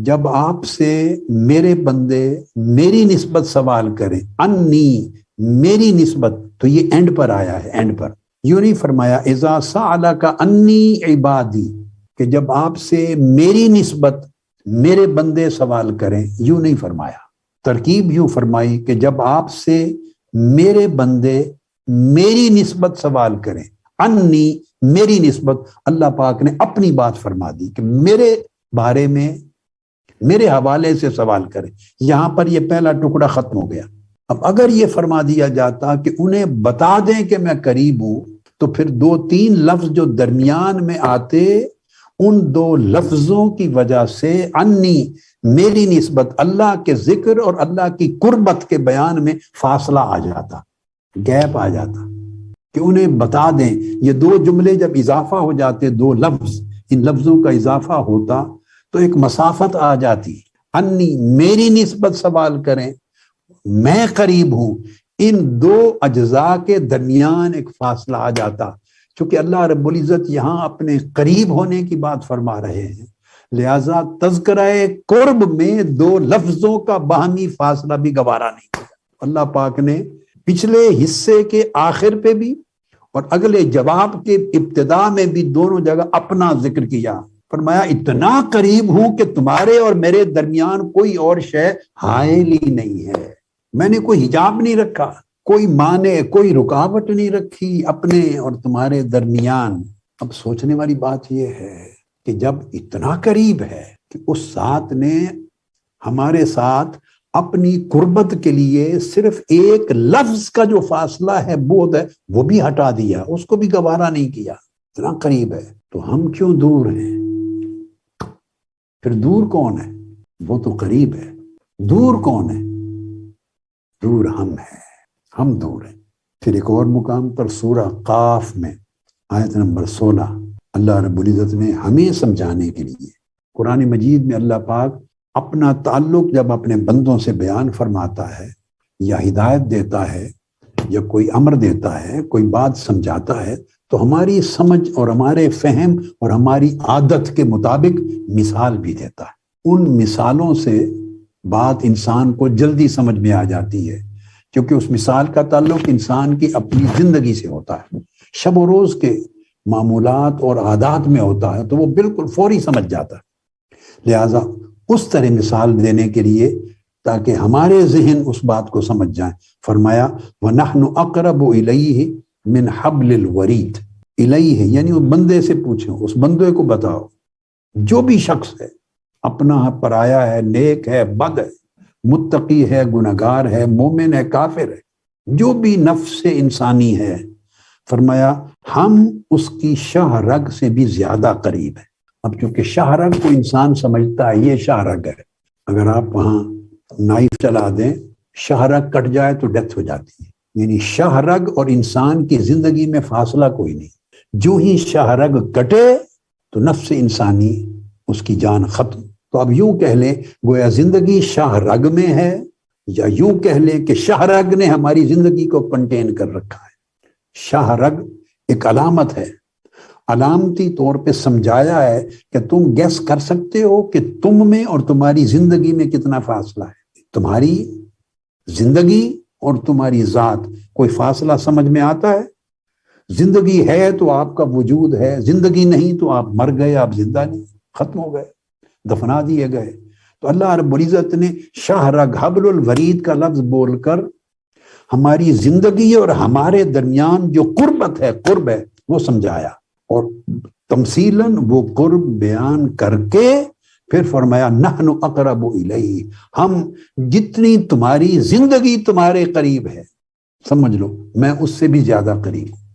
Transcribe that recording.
جب آپ سے میرے بندے میری نسبت سوال کریں، انی میری نسبت، تو یہ اینڈ پر آیا ہے، اینڈ پر یوں نہیں فرمایا اذا سألک انی عبادی کہ جب آپ سے میری نسبت میرے بندے سوال کریں، یوں نہیں فرمایا، ترکیب یوں فرمائی کہ جب آپ سے میرے بندے میری نسبت سوال کریں، انی میری نسبت، اللہ پاک نے اپنی بات فرما دی کہ میرے بارے میں میرے حوالے سے سوال کریں۔ یہاں پر یہ پہلا ٹکڑا ختم ہو گیا۔ اب اگر یہ فرما دیا جاتا کہ انہیں بتا دیں کہ میں قریب ہوں، تو پھر 2-3 لفظ جو درمیان میں آتے، ان 2 لفظوں کی وجہ سے انی میری نسبت اللہ کے ذکر اور اللہ کی قربت کے بیان میں فاصلہ آ جاتا، گیپ آ جاتا کہ انہیں بتا دیں۔ یہ 2 جملے جب اضافہ ہو جاتے، 2 لفظ، ان لفظوں کا اضافہ ہوتا تو ایک مسافت آ جاتی، انی میری نسبت سوال کریں، میں قریب ہوں، ان 2 اجزاء کے درمیان ایک فاصلہ آ جاتا۔ چونکہ اللہ رب العزت یہاں اپنے قریب ہونے کی بات فرما رہے ہیں، لہذا تذکرہ قرب میں 2 لفظوں کا باہمی فاصلہ بھی گوارا نہیں کیا۔ اللہ پاک نے پچھلے حصے کے آخر پہ بھی اور اگلے جواب کے ابتدا میں بھی دونوں جگہ اپنا ذکر کیا، فرمایا اتنا قریب ہوں کہ تمہارے اور میرے درمیان کوئی اور شے حائل ہی نہیں ہے، میں نے کوئی حجاب نہیں رکھا، کوئی معنی، کوئی رکاوٹ نہیں رکھی اپنے اور تمہارے درمیان۔ اب سوچنے والی بات یہ ہے کہ جب اتنا قریب ہے کہ اس ذات نے ہمارے ساتھ اپنی قربت کے لیے صرف ایک لفظ کا جو فاصلہ ہے، بعد ہے، وہ بھی ہٹا دیا، اس کو بھی گوارا نہیں کیا، اتنا قریب ہے، تو ہم کیوں دور ہیں؟ پھر دور کون ہے؟ وہ تو قریب ہے۔ دور کون ہے؟ دور ہم ہیں، ہم دور ہیں۔ پھر ایک اور مقام پر سورہ قاف میں آیت نمبر 16 اللہ رب العزت نے ہمیں سمجھانے کے لیے، قرآن مجید میں اللہ پاک اپنا تعلق جب اپنے بندوں سے بیان فرماتا ہے یا ہدایت دیتا ہے یا کوئی امر دیتا ہے، کوئی بات سمجھاتا ہے، تو ہماری سمجھ اور ہمارے فہم اور ہماری عادت کے مطابق مثال بھی دیتا ہے۔ ان مثالوں سے بات انسان کو جلدی سمجھ میں آ جاتی ہے، کیونکہ اس مثال کا تعلق انسان کی اپنی زندگی سے ہوتا ہے، شب و روز کے معمولات اور عادات میں ہوتا ہے، تو وہ بالکل فوری سمجھ جاتا ہے۔ لہٰذا اس طرح مثال دینے کے لیے تاکہ ہمارے ذہن اس بات کو سمجھ جائیں، فرمایا وَنَحْنُ أَقْرَبُ إِلَيْهِ من حبل الورید، الیہ یعنی وہ بندے سے پوچھو، اس بندے کو بتاؤ، جو بھی شخص ہے، اپنا ہے، پرایا ہے، نیک ہے، بد ہے، متقی ہے، گنہگار ہے، مومن ہے، کافر ہے، جو بھی نفس انسانی ہے، فرمایا ہم اس کی شاہ رگ سے بھی زیادہ قریب ہے۔ اب چونکہ شاہ رگ کو انسان سمجھتا ہے یہ شاہ رگ ہے، اگر آپ وہاں نائف چلا دیں، شاہ رگ کٹ جائے تو ڈیتھ ہو جاتی ہے، یعنی شاہ رگ اور انسان کی زندگی میں فاصلہ کوئی نہیں، جو ہی شاہ رگ کٹے تو نفس انسانی اس کی جان ختم۔ تو اب یوں کہہ لیں گویا زندگی شاہ رگ میں ہے، یا یوں کہہ لیں کہ شاہ رگ نے ہماری زندگی کو کنٹین کر رکھا ہے۔ شاہ رگ ایک علامت ہے، علامتی طور پہ سمجھایا ہے کہ تم گیس کر سکتے ہو کہ تم میں اور تمہاری زندگی میں کتنا فاصلہ ہے، تمہاری زندگی اور تمہاری ذات کوئی فاصلہ سمجھ میں آتا ہے؟ زندگی ہے تو آپ کا وجود ہے، زندگی نہیں تو آپ مر گئے، آپ زندہ نہیں، ختم ہو گئے، دفنا دیے گئے۔ تو اللہ رب العزت نے شاہ رگ حبل الورید کا لفظ بول کر ہماری زندگی اور ہمارے درمیان جو قربت ہے، قرب ہے، وہ سمجھایا، اور تمثیلاً وہ قرب بیان کر کے پھر فرمایا نحن اقرب الیہ، ہم جتنی تمہاری زندگی تمہارے قریب ہے، سمجھ لو میں اس سے بھی زیادہ قریب ہوں۔